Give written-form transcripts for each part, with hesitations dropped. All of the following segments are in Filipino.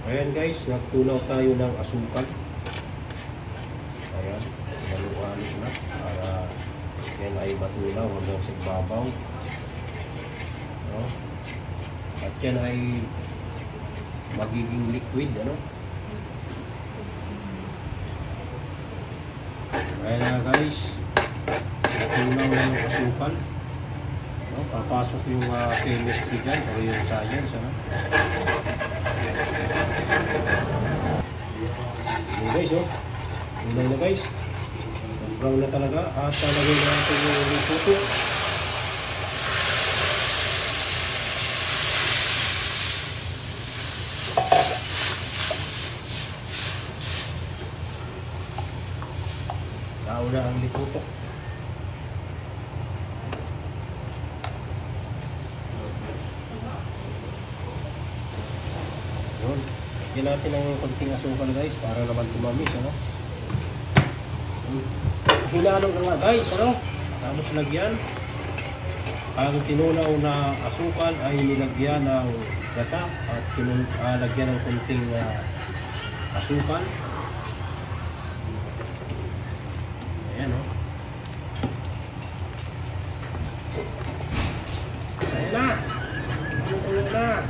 Ayan guys, nagtunaw tayo ng asukal. Ayan, halo-halo na para yan ay matunaw hanggang sa ibabaw. No? At yan ay magiging liquid, ano? Ayan na guys, natunaw na yung asukal. No? Papasok yung chemistry dyan, o yung science, ano? Ayan guys, oh. Tunaw na guys. Brown na talaga. At talagay na natin yung puto. Nauna ang liputok. Yun. Lagyan natin ng konting asukal guys para naman tumamis, ano? Hinalo na nga guys, ano? Tapos lagyan. Ang tinunaw na asukal ay nilagyan ng gata at lagyan ng konting asukal. Ayan, oh. Sa'yo na! Tulo na!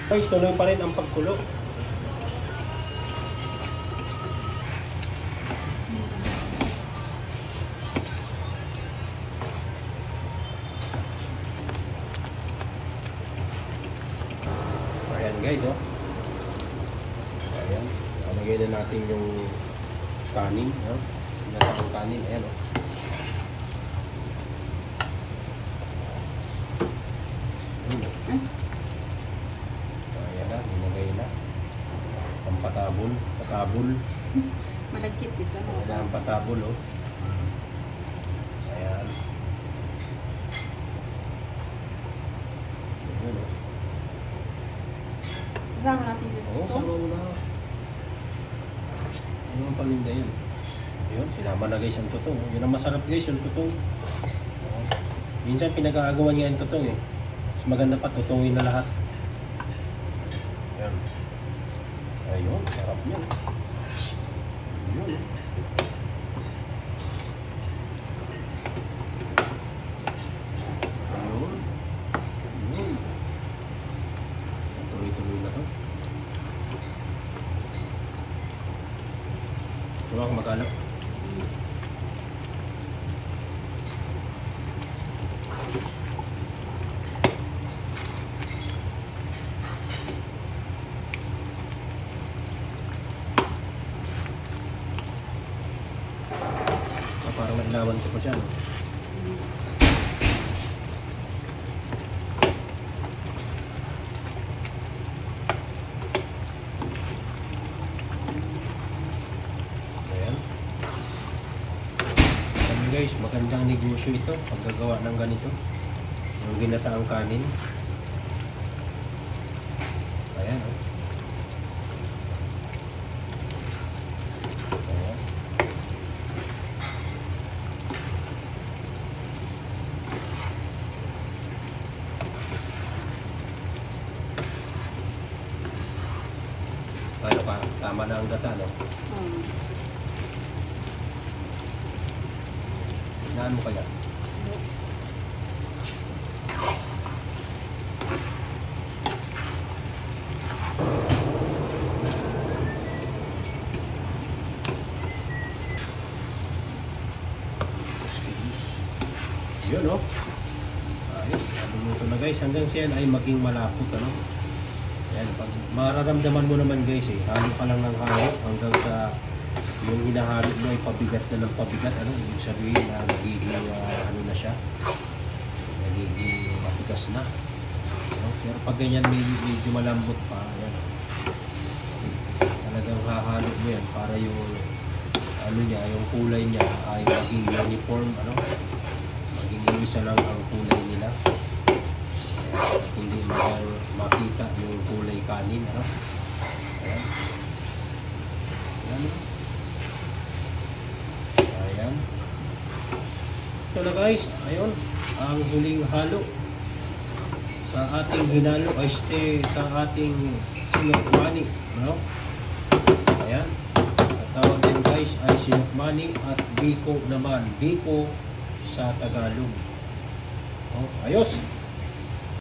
Guys, tuloy pa rin ang pagkulo. Ayan guys, oh. Ayan. Lagay na natin yung kanin, no? Sinatang kanin, ayan, oh. Patabol. Malagkit ito. Ayan ang patabol, oh. Ayan. Ayan, oh. Kasama natin dito. Oo, sama mo na. Ano ang paninda yun? Yun, sinama na guys ang tutong. Yun ang masarap guys, yung tutong. Minsan pinag-aagawan niya yung tutong, eh. Mas maganda pa, tutungin na lahat. Ayan. Ayun, sarap yan. Ayun. Ayun. Ayun. Tuloy-tuloy na to. Gusto mo ako mag-alap? Parang nailawan ko pa siya, no? Ayan. Ayan guys, magandang negosyo ito paggagawa ng ganito, yung ginataang kanin. Ayan, oh. Ano pa? Tama na ang gata, no? Hinaan mo kaya? Yun, no? Ayos. Luluto na guys. Hanggang siya ay maging malapot, ano? Ayan, pag mararamdaman mo naman guys, eh, halo ka lang ng halo hanggang sa yung hinahalo mo ay pabigat na ng pabigat, ano, ibig sabihin na nagiging ano na siya, nagiging matigas na, ano? Pero pag ganyan medyo malambot pa, ayan, talagang hahalo mo yan para yung ano niya, yung kulay niya ay maging uniform, ano, maging isa lang ang kulay nila. At hindi makita yung kulay kanin, ano? Ayan. Ayan. Ayan. Ito na guys, ayun, ang huling halo sa ating hinalo ay sa ating sinukmani, no? Ayan. Ang tawag din guys ay sinukmani at biko naman. Biko sa Tagalog. Oh, ayos.